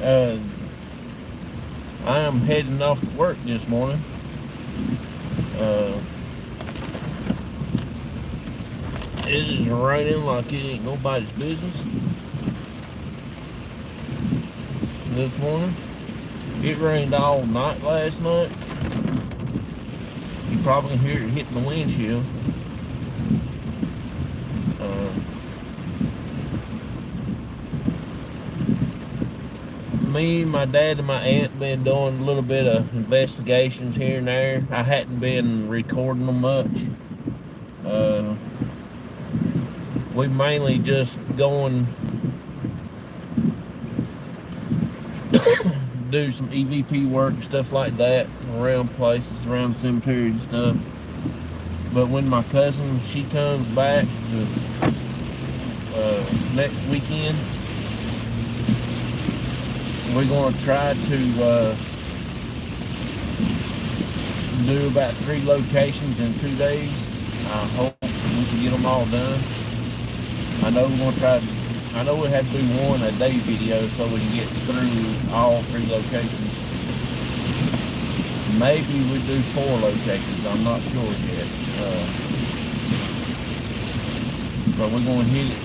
Uh, I am heading off to work this morning. Uh, it is raining like it ain't nobody's business this morning. It rained all night last night. You probably can hear it hitting the windshield. Uh, Me, my dad, and my aunt been doing a little bit of investigations here and there. I hadn't been recording them much. Uh, we mainly just going do some EVP work and stuff like that around places, around cemeteries and stuff. But when my cousin, she comes back next weekend, we're going to try to do about 3 locations in 2 days. I hope we can get them all done. I know we're going to try. I know we have to do 1 a day video so we can get through all 3 locations. Maybe we do 4 locations. I'm not sure yet. But we're going to hit it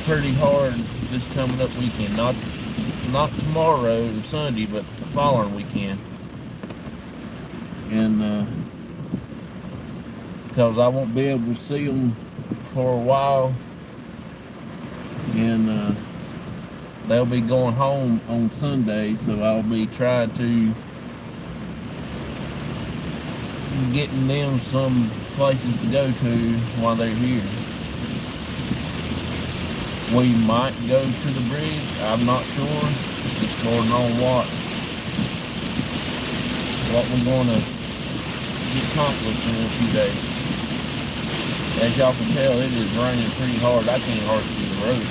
pretty hard this coming up weekend. Not tomorrow, Sunday, but the following weekend. And because I won't be able to see them for a while, and they'll be going home on Sunday, so I'll be trying to getting them some places to go to while they're here. We might go to the bridge, I'm not sure. It's going on what we're going to get accomplished in a few days. As y'all can tell, it is raining pretty hard. I can't hardly see the road.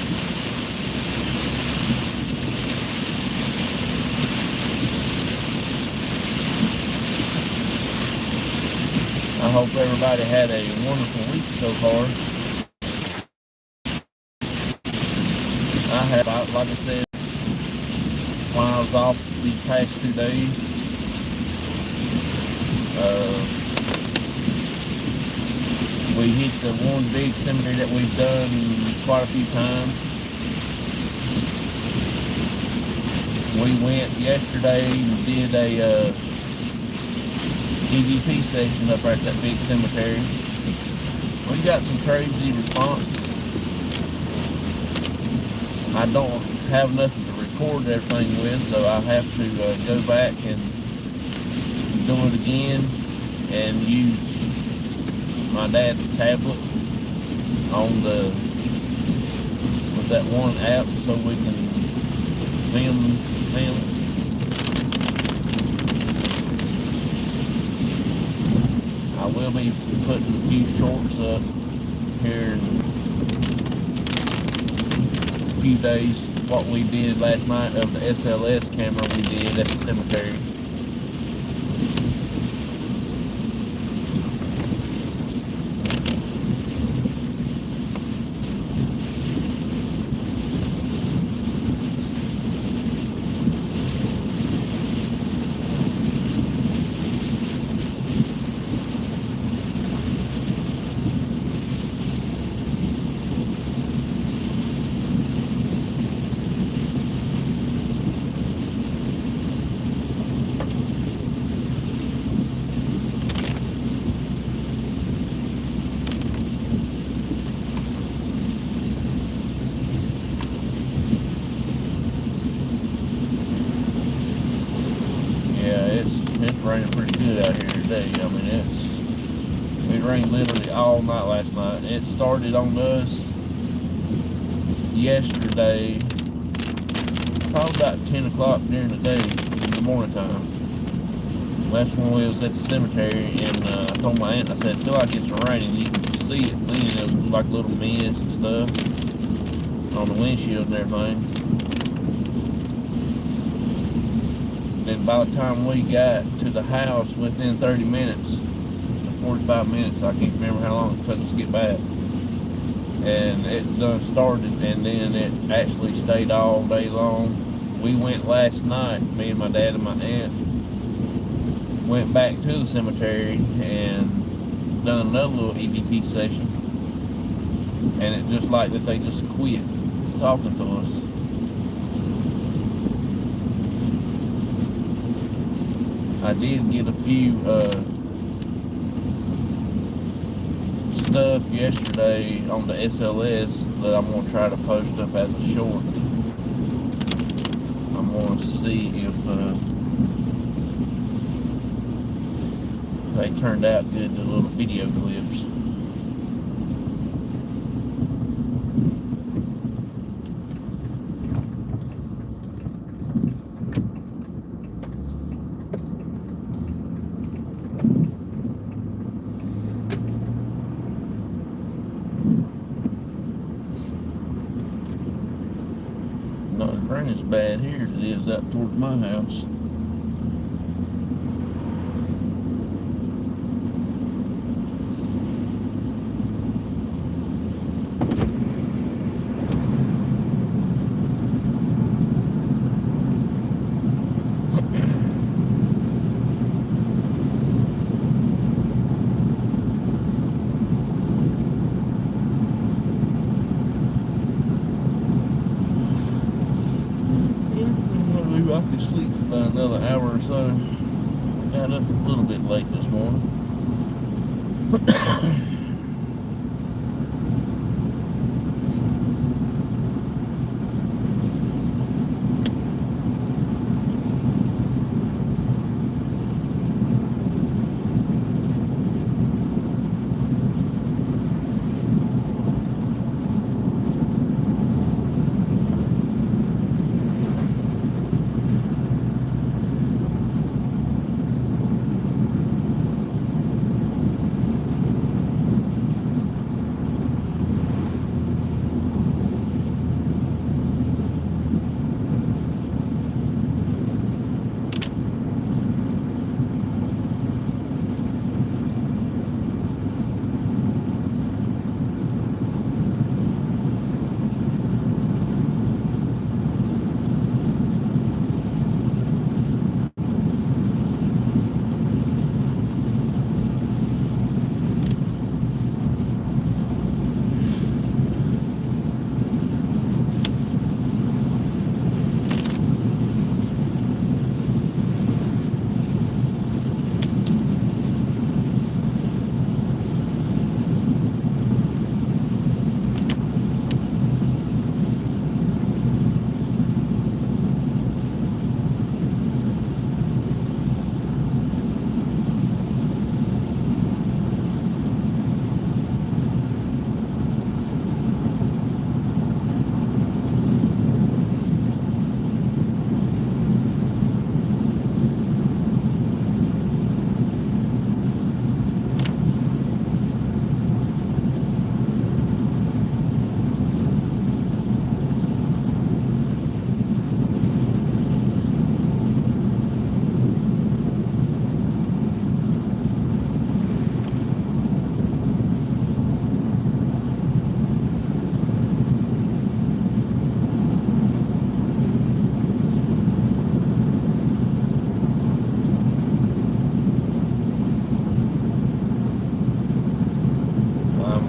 I hope everybody had a wonderful week so far. I have, like I said, when I was off these past 2 days, we hit the one big cemetery that we've done quite a few times. We went yesterday and did a EVP session up there at that big cemetery. We got some crazy responses. I don't have nothing to record everything with, so I have to go back and do it again and use my dad's tablet with that one app so we can film it. I will be putting a few shorts up here in a few days, what we did last night of the SLS camera we did at the cemetery. It's raining pretty good out here today. I mean, it rained literally all night last night. It started on us yesterday, probably about 10 o'clock during the day, in the morning time. That's when we was at the cemetery, and I told my aunt, I said, I feel like it's raining. You can see it leaning. It was like little mist and stuff on the windshield and everything. And by the time we got to the house, within 30 minutes, 45 minutes, I can't remember how long it took us to get back. And it done started, and then it actually stayed all day long. we went last night, me and my dad and my aunt went back to the cemetery and done another little EVP session, and it just like that they just quit talking to us. I did get a few stuff yesterday on the SLS that I'm going to try to post up as a short. I'm going to see if they turned out good, the little video clips. Not as rain as bad here as it is out towards my house. I could sleep for about another hour or so. Got up a little bit late this morning.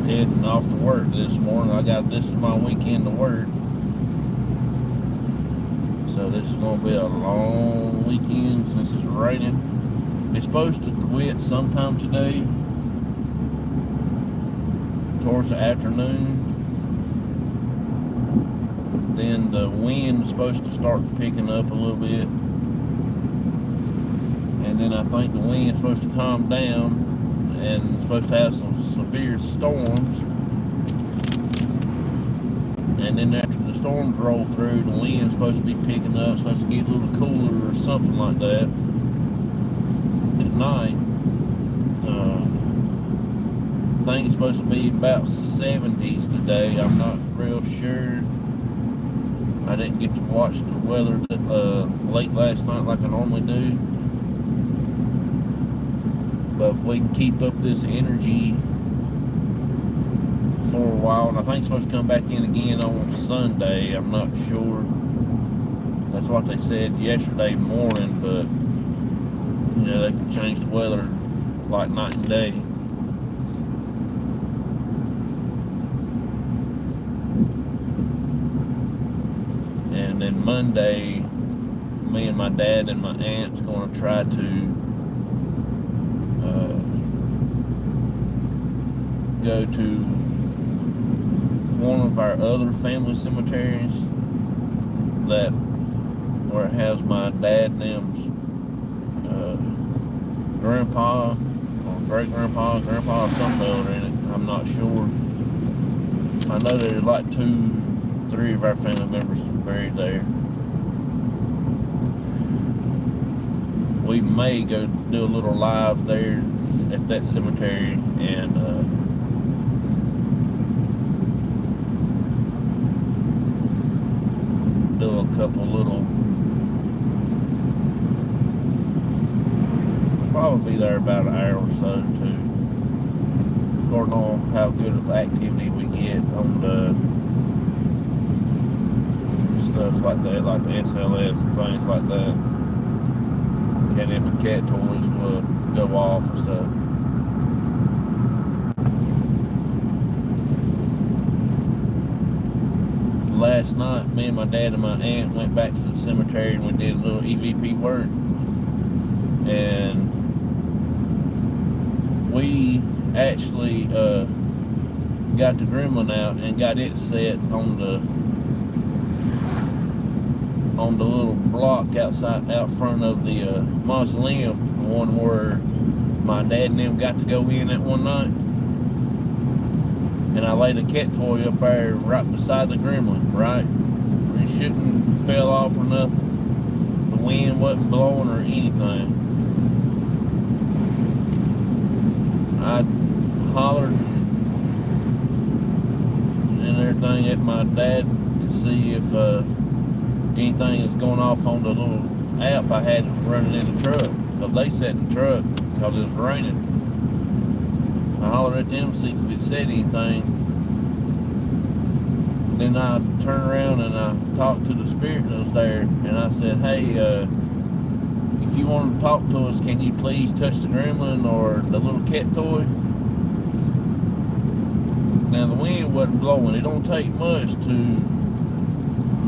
Heading off to work this morning. This is my weekend to work. So this is going to be a long weekend since it's raining. It's supposed to quit sometime today, towards the afternoon. Then the wind is supposed to start picking up a little bit. And then I think the wind is supposed to calm down and it's supposed to have some severe storms. And then after the storms roll through, the wind's supposed to be picking up, supposed to get a little cooler or something like that. Tonight, I think it's supposed to be about 70s today. I'm not real sure. I didn't get to watch the weather late last night like I normally do. But if we can keep up this energy for a while, and I think it's supposed to come back in again on Sunday, I'm not sure. That's what they said yesterday morning, but you know, they can change the weather like night and day. And then Monday, me and my dad and my aunt's going to try to go to one of our other family cemeteries that where it has my dad and them's grandpa or great grandpa or something other in it. I'm not sure. I know there's like 2-3 of our family members buried there. We may go do a little live there at that cemetery and do a couple little, probably be there about an hour or so too, according on how good of activity we get on the stuff like that, like the SLS and things like that. And if the cat toys will go off and stuff. Last night, me and my dad and my aunt went back to the cemetery and we did a little EVP work. And we actually got the gremlin out and got it set on the little block out front of the mausoleum, the one where my dad and them got to go in that one night. And I laid a cat toy up there right beside the gremlin, right? It shouldn't fell off or nothing. The wind wasn't blowing or anything. I hollered and everything at my dad to see if anything is going off on the little app I had running in the truck. Because they sat in the truck because it was raining. I hollered at them to see if it said anything. Then I turned around and I talked to the spirit that was there. And I said, hey, if you want to talk to us, can you please touch the gremlin or the little cat toy? Now the wind wasn't blowing. It don't take much to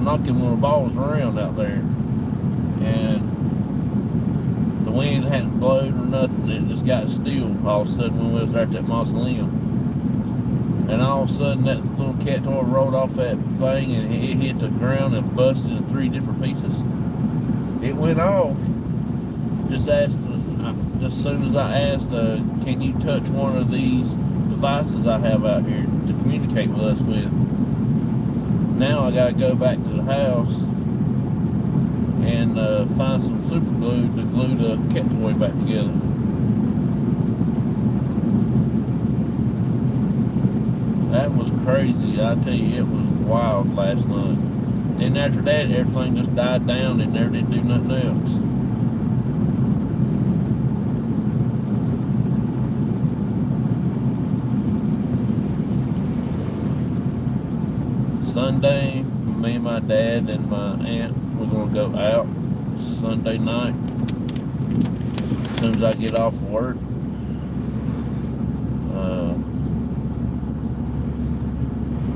knock them little balls around out there. And the wind hadn't blowed or nothing. It just got still all of a sudden when we was there at that mausoleum. And all of a sudden that little cat toy rolled off that thing and it hit the ground and busted in 3 different pieces. It went off. Just soon as I asked, can you touch one of these devices I have out here to communicate with us with? Now I gotta go back to the house and find some super glue to glue the cat toy back together. That was crazy. I tell you, it was wild last night. And after that, everything just died down and never did do nothing else. Sunday, me and my dad and my aunt, we're going to go out Sunday night as soon as I get off work.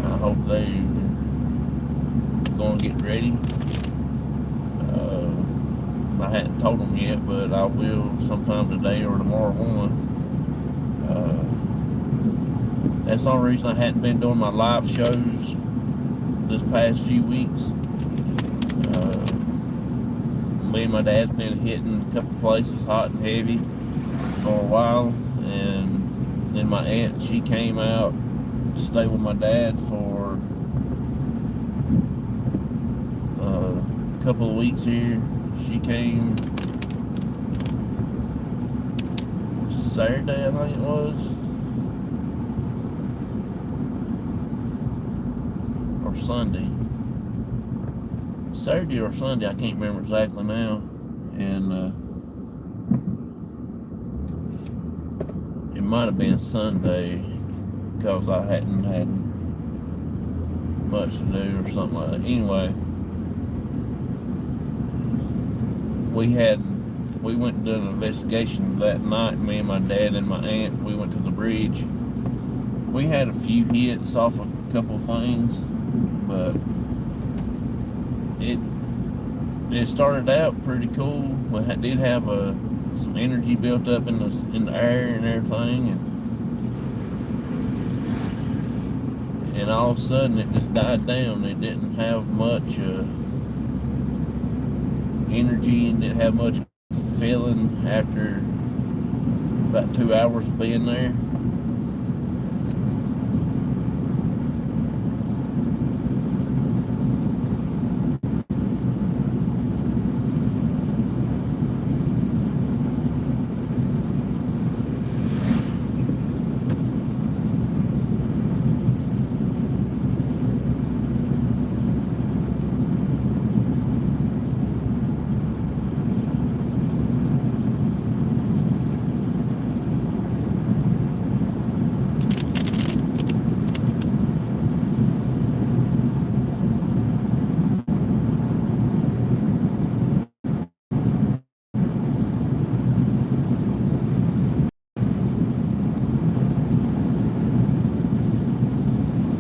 I hope they're going to get ready. I hadn't told them yet, but I will sometime today or tomorrow morning. That's the only reason I hadn't been doing my live shows this past few weeks. Me and my dad's been hitting a couple places hot and heavy for a while, and then my aunt, she came out to stay with my dad for a couple of weeks here. She came Saturday, I think it was, or Sunday. Saturday or Sunday, I can't remember exactly now. And it might have been Sunday because I hadn't had much to do or something like that. Anyway, we went and did an investigation that night. Me and my dad and my aunt, we went to the bridge. We had a few hits off a couple of things, but it started out pretty cool. We did have some energy built up in the air and everything, and all of a sudden it just died down. It didn't have much energy and didn't have much feeling after about 2 hours of being there.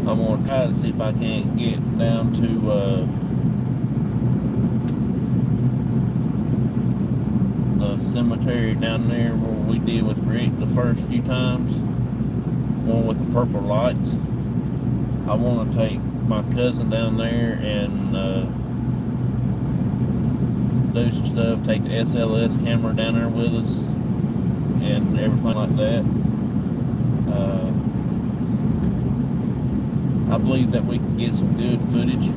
I'm gonna try to see if I can't get down to the cemetery down there where we did with Rick the first few times, one with the purple lights. I want to take my cousin down there and do some stuff, take the SLS camera down there with us and everything like that. I believe that we can get some good footage.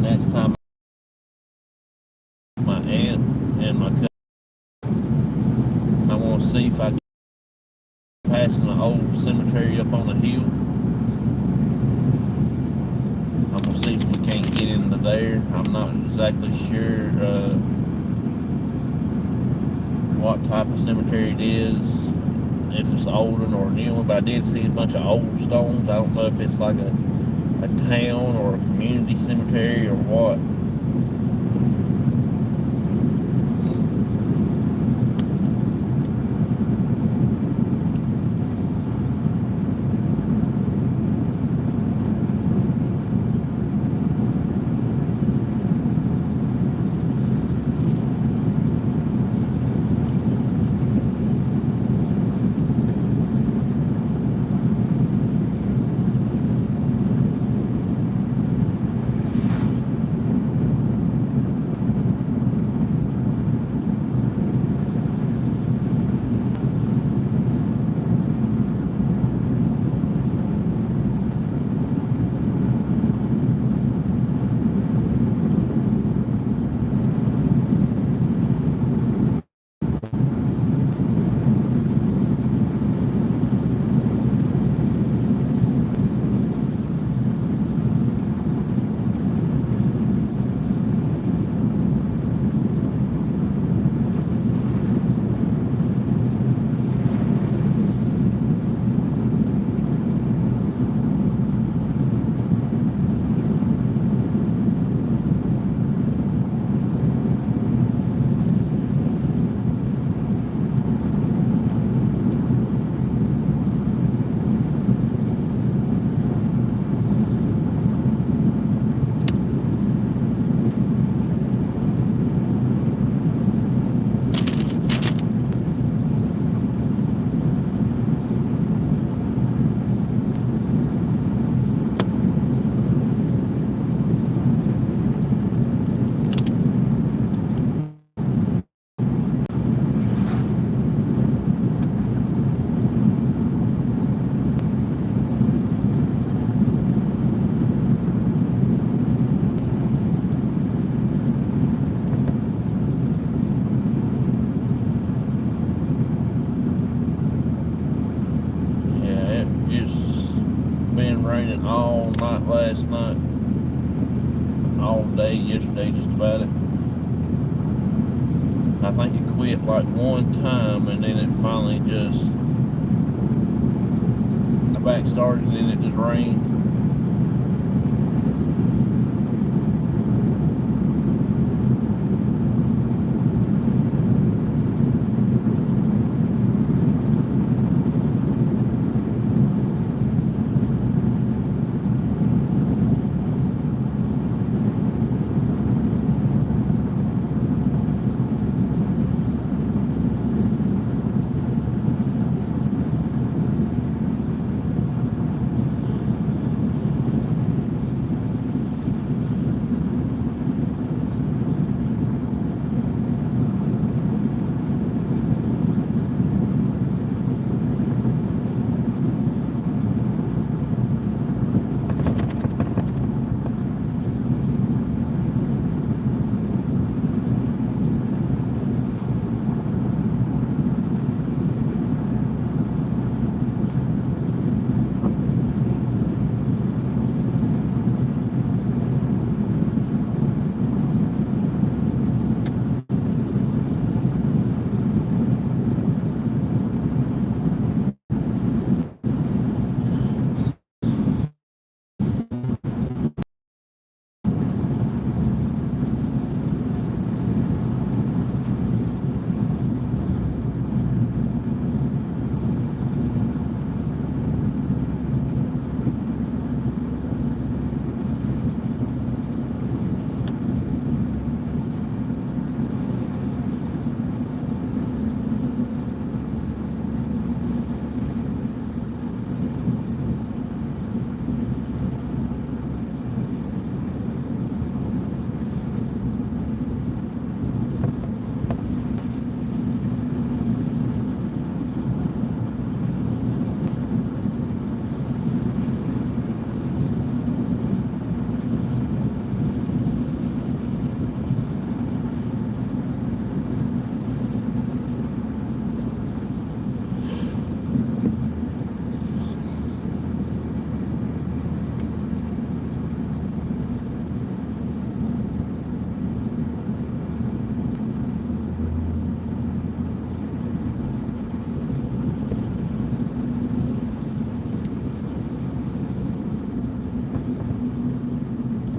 Next time, my aunt and my cousin, I want to see if I can pass an old cemetery up on the hill. I'm gonna see if we can't get into there. I'm not exactly sure what type of cemetery it is, if it's an old one or a new one, but I did see a bunch of old stones. I don't know if it's like a town or a community cemetery or what. Raining all night last night, all day yesterday, just about it. I think it quit like one time and then it finally just got back started, and then it just rained.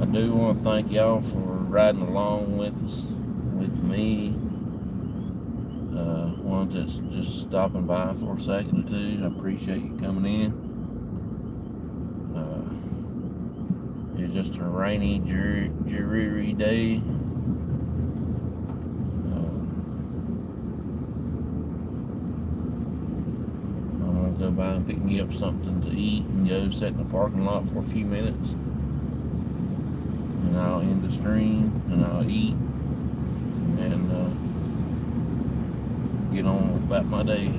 I do want to thank y'all for riding along with us, with me. One that's just stopping by for a second or two. I appreciate you coming in. It's just a rainy, dreary day. I'm gonna go by and pick me up something to eat and go sit in the parking lot for a few minutes. And I'll end the stream and I'll eat and get on about my day.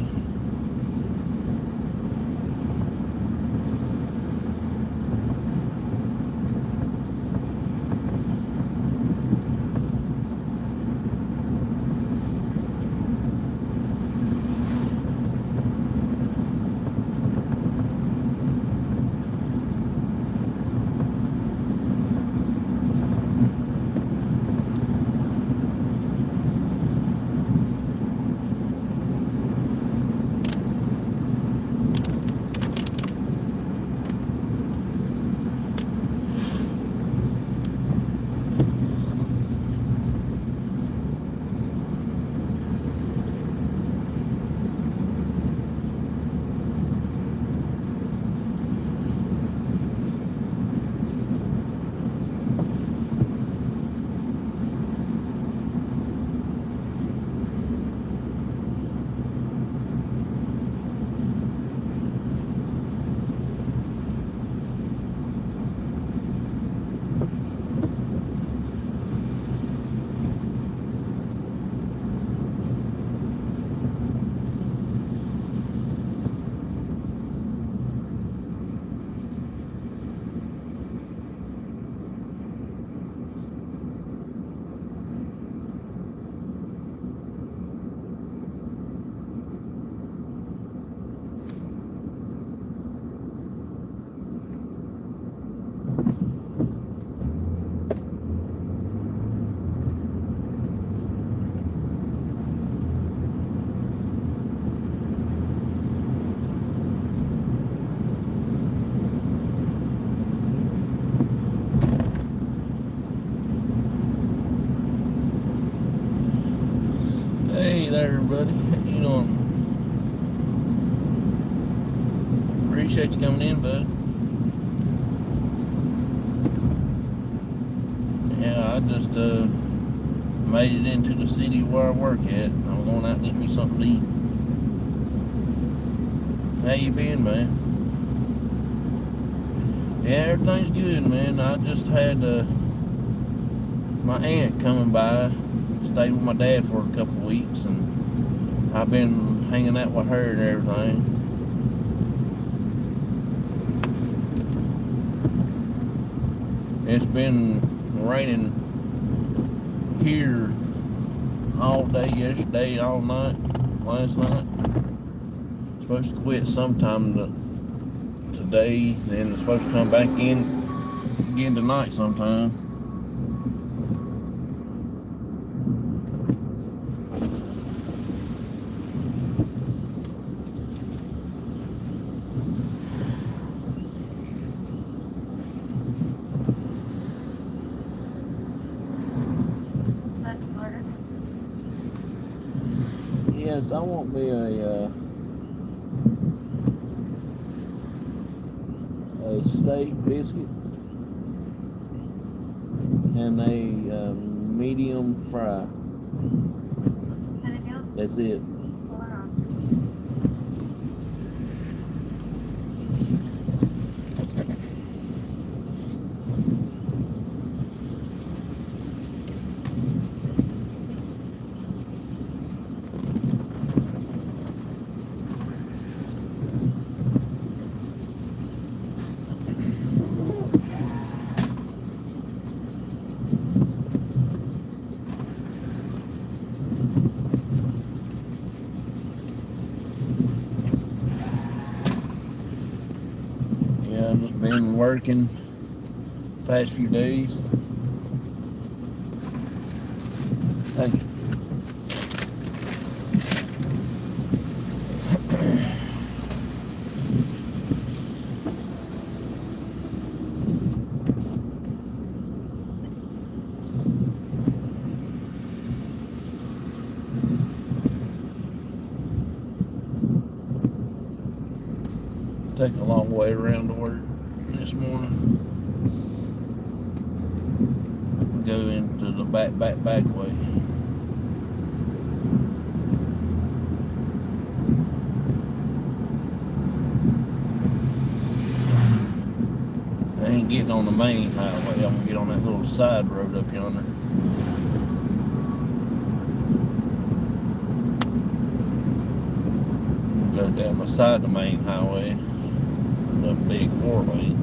doing? Appreciate you coming in, bud. Yeah, I just made it into the city where I work at. I'm going out and get me something to eat. How you been, man? Yeah, everything's good, man. I just had my aunt coming by, stayed with my dad for a couple of weeks, and I've been hanging out with her and everything. It's been raining here all day yesterday, all night, last night. It's supposed to quit sometime today, then it's supposed to come back in again tonight sometime. Yes, I want me a steak biscuit and a medium fry. Anything else? That's it. I've just been working the past few days. Thank you. Taking a long way around to work this morning. Go into the back way. I ain't getting on the main highway. I'm gonna get on that little side road up yonder. Go down beside the main highway. The big 4-lane.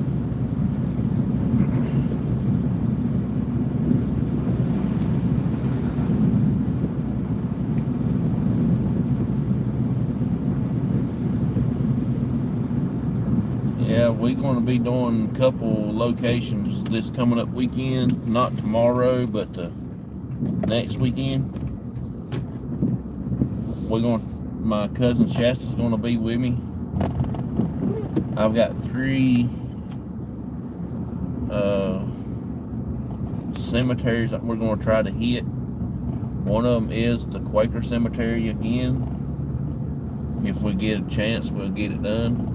Yeah, we're going to be doing a couple locations this coming up weekend. Not tomorrow, but next weekend. My cousin Shasta's going to be with me. I've got 3 cemeteries that we're going to try to hit. One of them is the Quaker Cemetery again. If we get a chance, we'll get it done.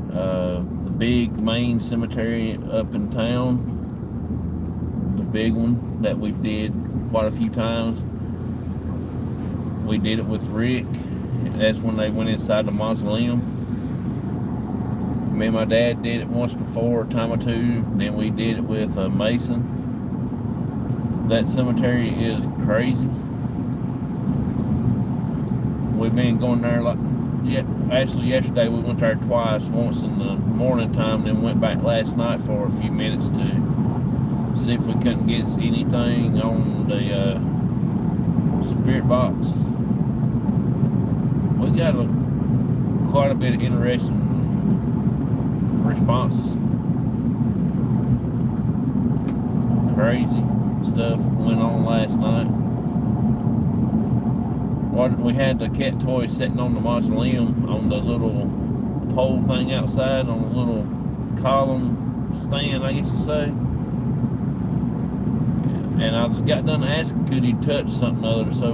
The big main cemetery up in town, the big one that we did quite a few times. We did it with Rick. That's when they went inside the mausoleum. Me and my dad did it once before, a time or two. Then we did it with Mason. That cemetery is crazy. We've been going there actually yesterday we went there twice. Once in the morning time, then went back last night for a few minutes to see if we couldn't get anything on the spirit box. We got quite a bit of interesting responses. Crazy stuff went on last night. We had the cat toy sitting on the mausoleum on the little pole thing outside, on the little column stand, I guess you say. And I just got done asking could he touch something other, so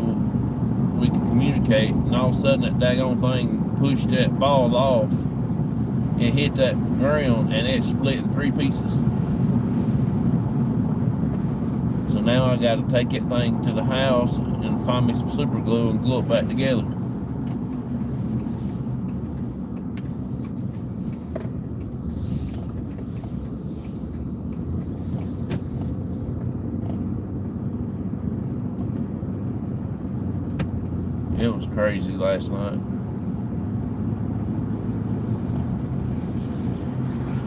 we could communicate, and all of a sudden that daggone thing pushed that ball off and hit that ground, and it split in 3 pieces. So now I got to take that thing to the house and find me some super glue and glue it back together. It was crazy last night.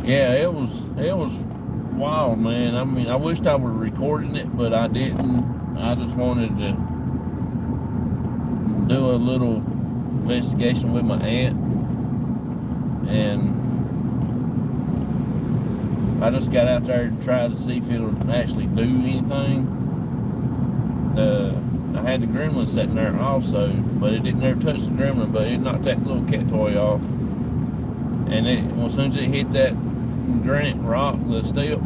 Yeah, it was wild, man. I mean, I wished I were recording it, but I didn't. I just wanted to do a little investigation with my aunt, and I just got out there to try to see if it would actually do anything. I had the gremlin sitting there also, but it didn't ever touch the gremlin, but it knocked that little cat toy off. And as soon as it hit that granite rock, the step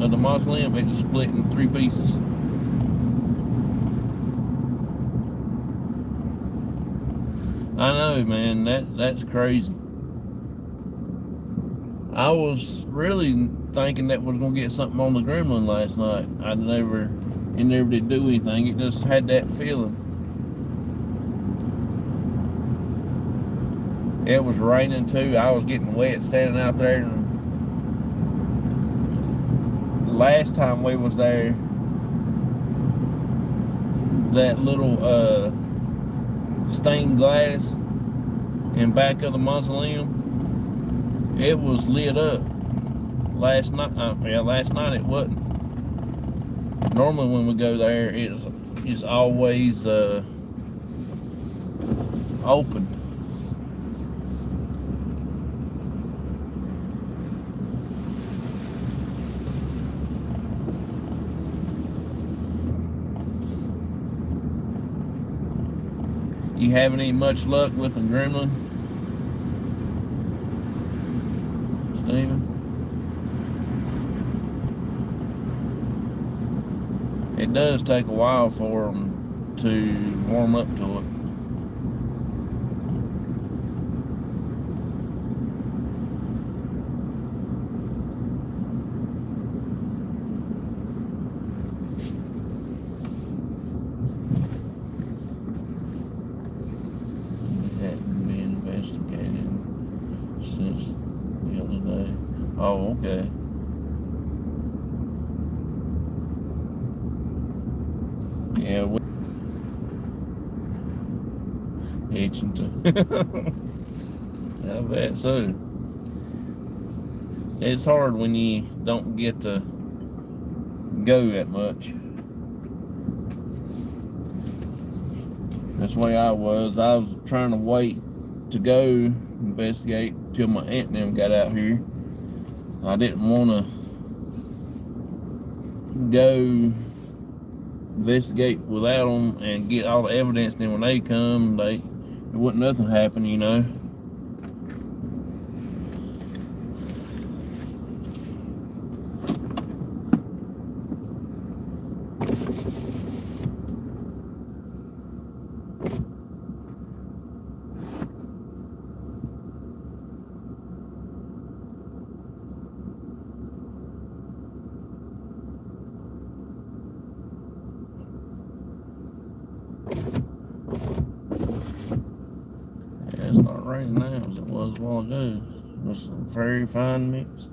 of the mausoleum, it just split in 3 pieces. I know, man, that's crazy. I was really thinking that was gonna get something on the gremlin last night. It never did do anything. It just had that feeling. It was raining too. I was getting wet standing out there. And last time we was there, that little stained glass in back of the mausoleum, it was lit up. Last night it wasn't. Normally when we go there, it's always open. You having any much luck with the gremlin, Steven? It does take a while for them to warm up to it. Hadn't been investigated since the other day. Oh, okay. Yeah, itching to. I bet so. It's hard when you don't get to go that much. That's the way I was. I was trying to wait to go investigate till my aunt and them got out here. I didn't want to go investigate without them and get all the evidence. Then when they come, there wouldn't nothing happen, you know. It's not raining now as it was a while ago. It's a very fine mix.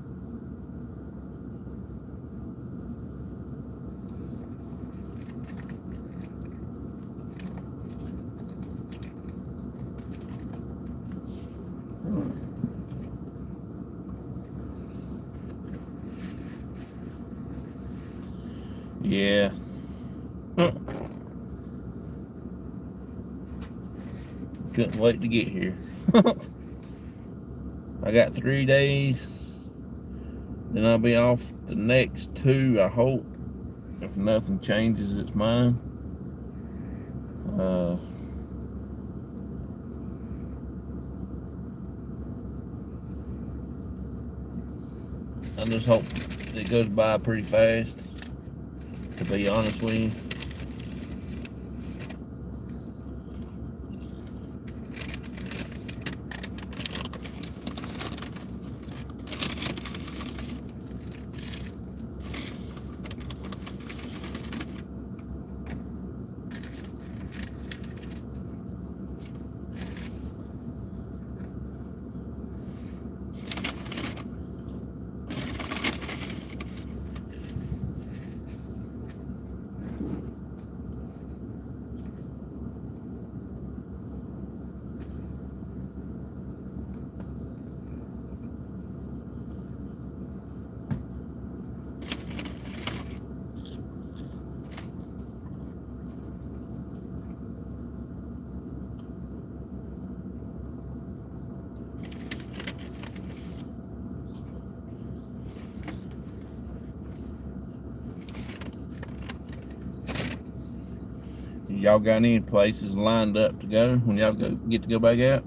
Yeah. Couldn't wait to get here. I got 3 days. Then I'll be off the next 2, I hope. If nothing changes its mind. I just hope it goes by pretty fast, to be honest with you. Y'all got any places lined up to go when y'all get to go back out?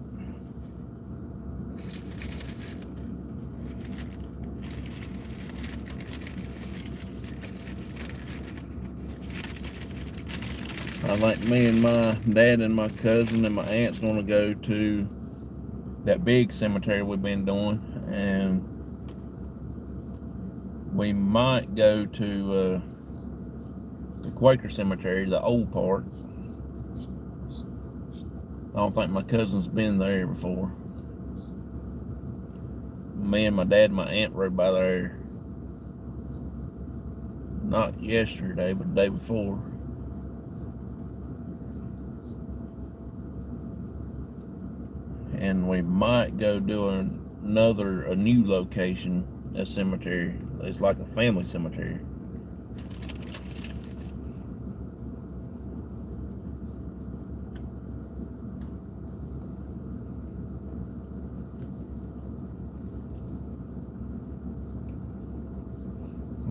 I think me and my dad and my cousin and my aunt's gonna go to that big cemetery we've been doing, and we might go to the Quaker cemetery, the old part. I don't think my cousin's been there before. Me and my dad and my aunt rode by there, not yesterday, but the day before. And we might go do a new location, a cemetery. It's like a family cemetery.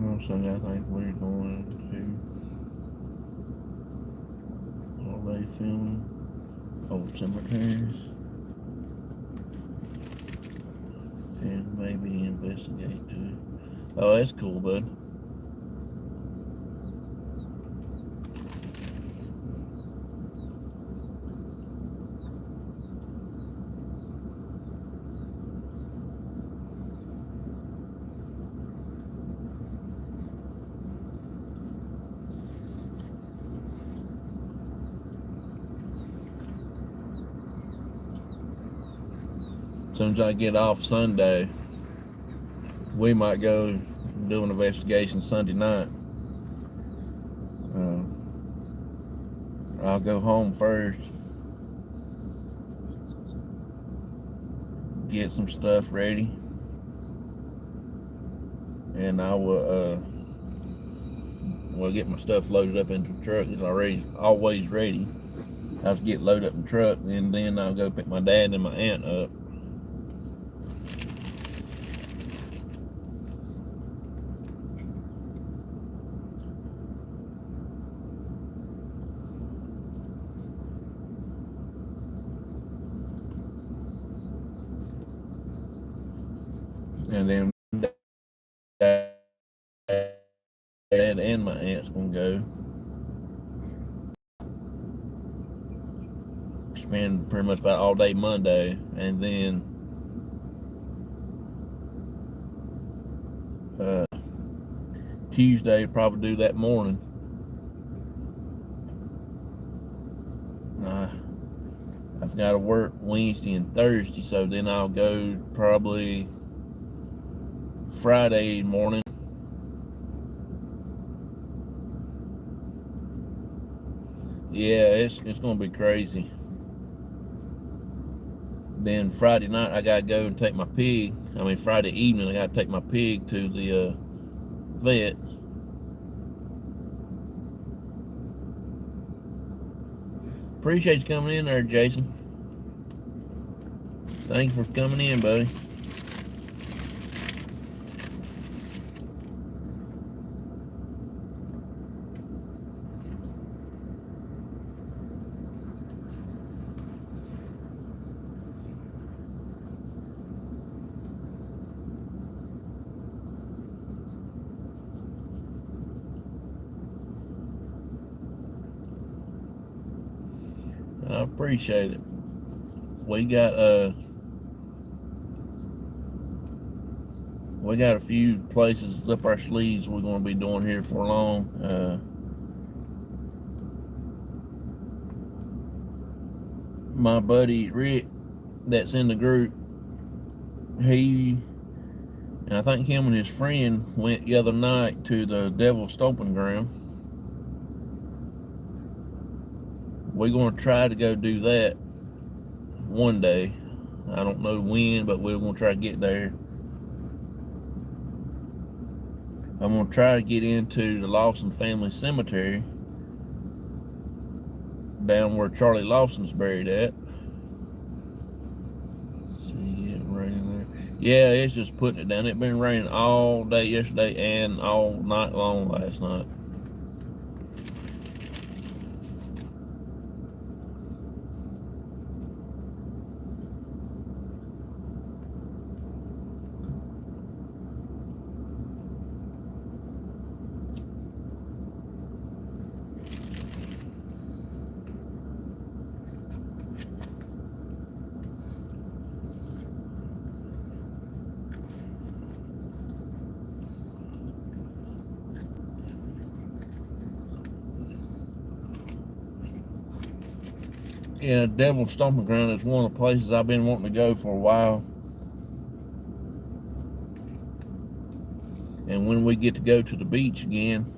Also, I think we're going to all day filming old cemeteries and maybe investigate too. Oh, that's cool, bud. As soon as I get off Sunday, we might go do an investigation Sunday night. I'll go home first, get some stuff ready, and I will get my stuff loaded up into the truck. It's always ready. I'll just get loaded up in the truck, and then I'll go pick my dad and my aunt up. And then dad and my aunt's gonna go. Spend pretty much about all day Monday, and then Tuesday probably do that morning. I've got to work Wednesday and Thursday, so then I'll go probably Friday morning. Yeah, it's gonna be crazy. Then Friday night I gotta go and take my pig. Friday evening I gotta take my pig to the vet. Appreciate you coming in there, Jason. Thanks for coming in, buddy. I appreciate it. We got a few places up our sleeves we're going to be doing here for long. My buddy Rick, that's in the group, and I think him and his friend went the other night to the Devil's Stomping Ground. We're going to try to go do that one day. I don't know when, but we're going to try to get there. I'm going to try to get into the Lawson family cemetery down where Charlie Lawson's buried at. See it raining there? Yeah, it's just putting it down. It's been raining all day yesterday and all night long last night. Yeah, Devil's Stomping Ground is one of the places I've been wanting to go for a while. And when we get to go to the beach again,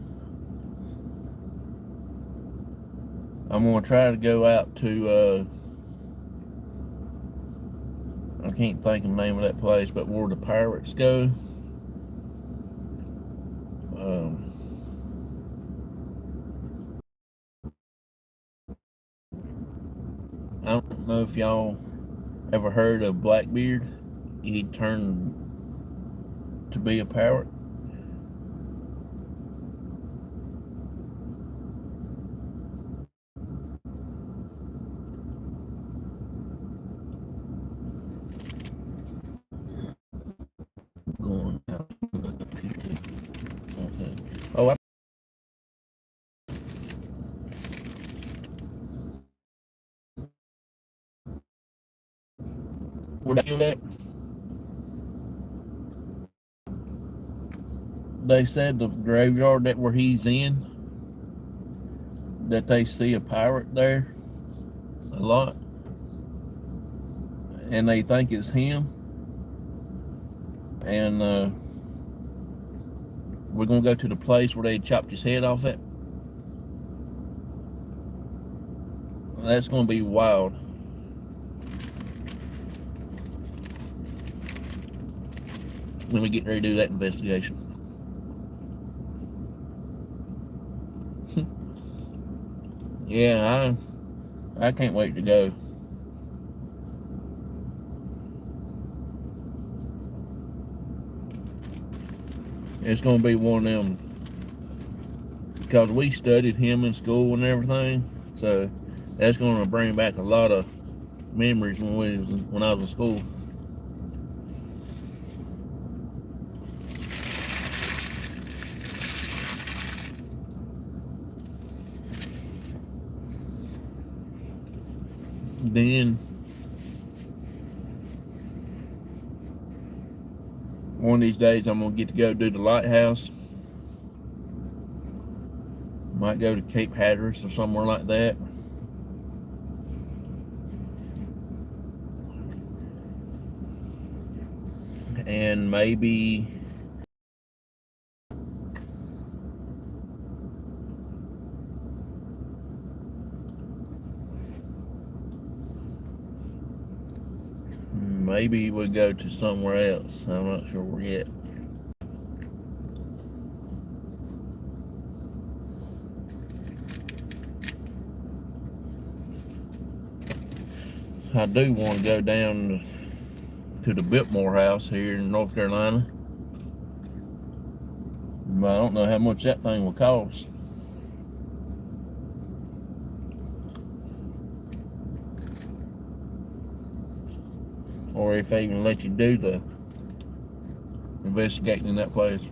I'm going to try to go out to, I can't think of the name of that place, but where the pirates go. Um, I don't know if y'all ever heard of Blackbeard. He turned to be a pirate. Going out. Okay. Oh, where they at? They said the graveyard that where he's in, that they see a pirate there a lot, and they think it's him. And we're gonna go to the place where they chopped his head off at. That's gonna be wild. When we get ready to do that investigation. Yeah, I can't wait to go. It's gonna be one of them, because we studied him in school and everything, so that's gonna bring back a lot of memories when I was in school. Then one of these days I'm gonna get to go do the lighthouse. Might go to Cape Hatteras or somewhere like that. And maybe we'll go to somewhere else. I'm not sure yet. I do want to go down to the Biltmore house here in North Carolina, but I don't know how much that thing will cost. Or if they even let you do the investigating in that place.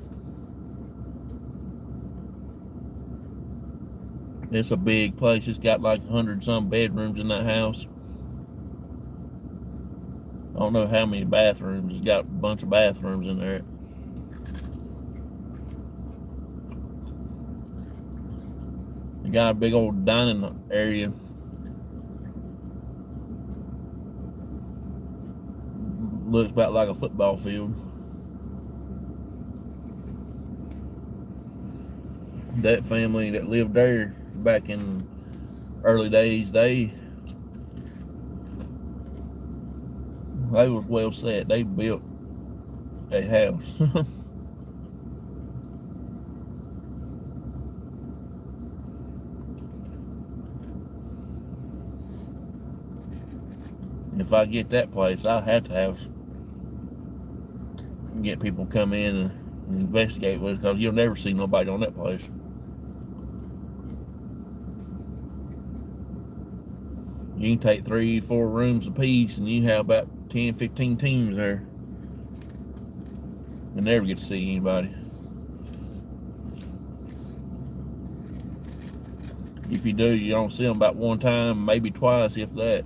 It's a big place. It's got like 100-some bedrooms in that house. I don't know how many bathrooms. It's got a bunch of bathrooms in there. It got a big old dining area. Looks about like a football field. That family that lived there back in early days, they was well set. They built a house. If I get that place, I'll have to get people come in and investigate with it, because you'll never see nobody on that place. You can take 3-4 rooms apiece and you have about 10-15 teams there and never get to see anybody. If you do, you don't see them about one time, maybe twice, if that.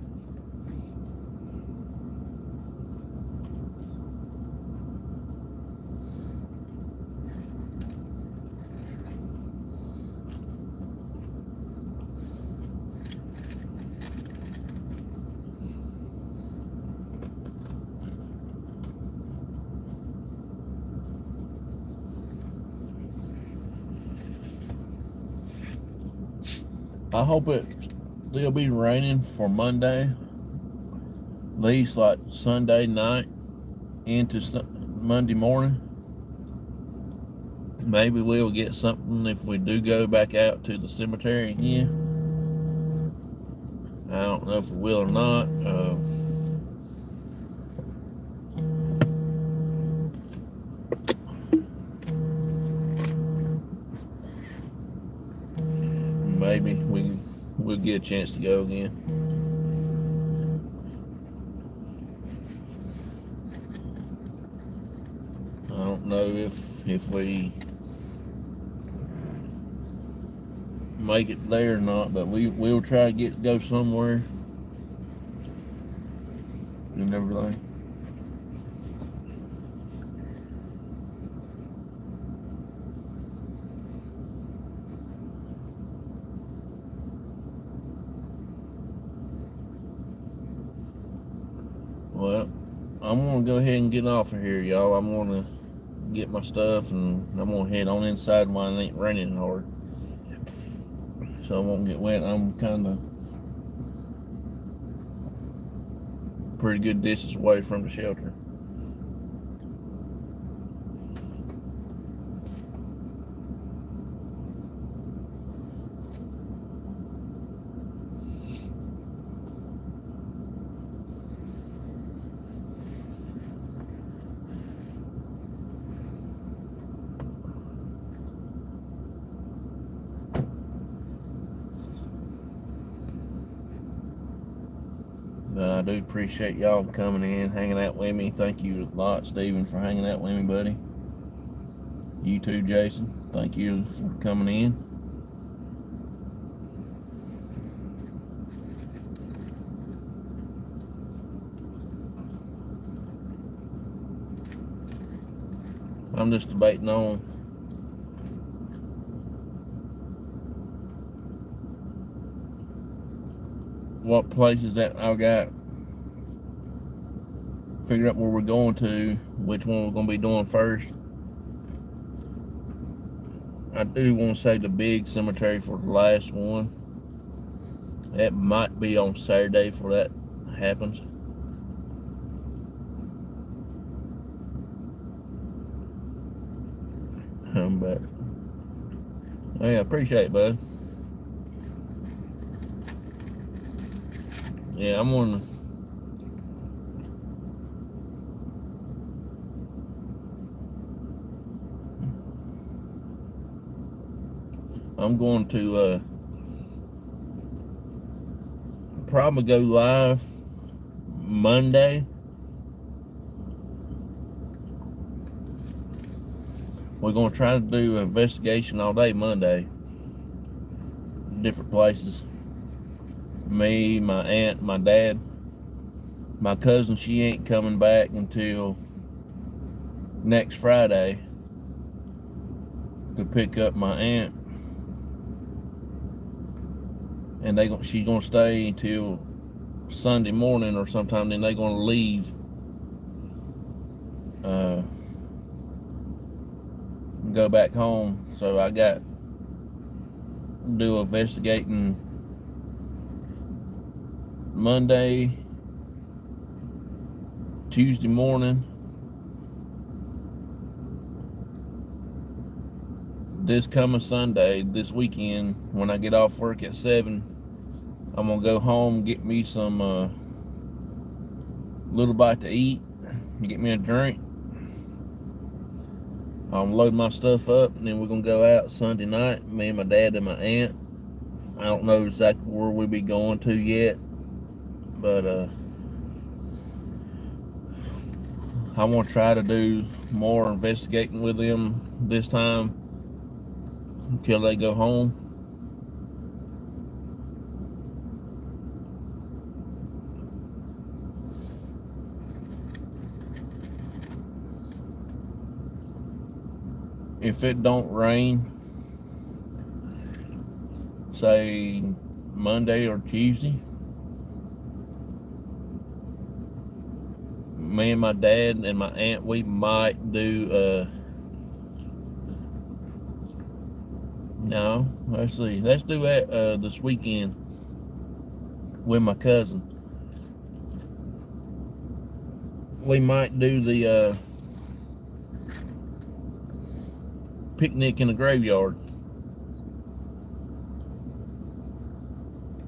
I hope it still be raining for Monday, at least like Sunday night into Monday morning. Maybe we'll get something if we do go back out to the cemetery again. I don't know if we will or not. Maybe we'll get a chance to go again. I don't know if we make it there or not, but we'll try to go somewhere and everything. Well, I'm gonna go ahead and get off of here, y'all. I'm gonna get my stuff and I'm gonna head on inside while it ain't raining hard, so I won't get wet. I'm kind of pretty good distance away from the shelter. But I do appreciate y'all coming in, hanging out with me. Thank you a lot, Steven, for hanging out with me, buddy. You too, Jason. Thank you for coming in. I'm just debating on what places that I got. Figure out where we're going to, which one we're going to be doing first. I do want to say the big cemetery for the last one. That might be on Saturday before that happens. But yeah, appreciate it, bud. Yeah, I'm going to probably go live Monday. We're going to try to do an investigation all day Monday. Different places. Me, my aunt, my dad. My cousin, she ain't coming back until next Friday to pick up my aunt. And she's going to stay until Sunday morning or sometime, then they're going to leave. Go back home. So I got to do investigating Monday, Tuesday morning, this coming Sunday, this weekend, when I get off work at 7, I'm gonna go home, get me some little bite to eat, get me a drink. I'm loading my stuff up, and then we're gonna go out Sunday night, me and my dad and my aunt. I don't know exactly where we'll be going to yet, but I want to try to do more investigating with them this time until they go home. If it don't rain, say Monday or Tuesday, me and my dad and my aunt, we might do No, let's see. Let's do that this weekend with my cousin. We might do the picnic in the graveyard,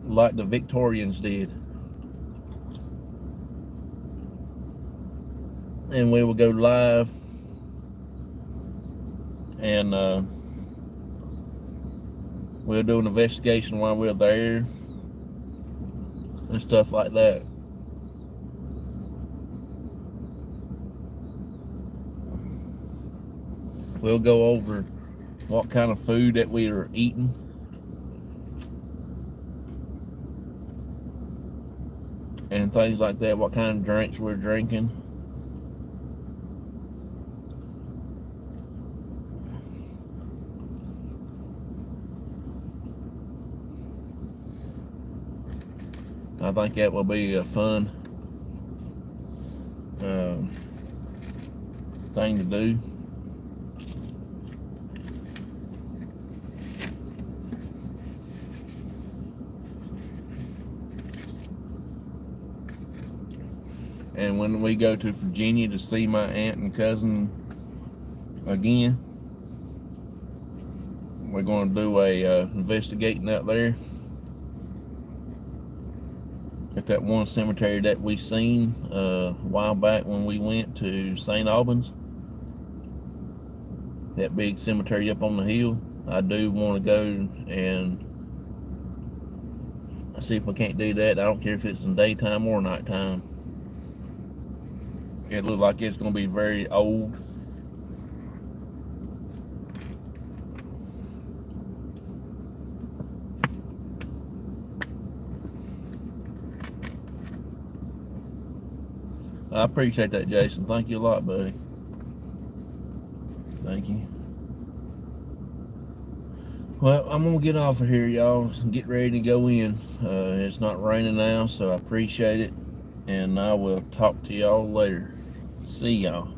like the Victorians did. And we will go live and we'll do an investigation while we're there and stuff like that. We'll go over what kind of food that we are eating, and things like that, what kind of drinks we're drinking. I think that will be a fun thing to do. And when we go to Virginia to see my aunt and cousin again, we're going to do a investigating out there at that one cemetery that we seen a while back when we went to St. Albans. That big cemetery up on the hill. I do want to go and see if we can't do that. I don't care if it's in daytime or nighttime. It looks like it's going to be very old. I appreciate that, Jason. Thank you a lot, buddy. Thank you. Well, I'm going to get off of here, y'all, and get ready to go in. It's not raining now, so I appreciate it. And I will talk to y'all later. See y'all.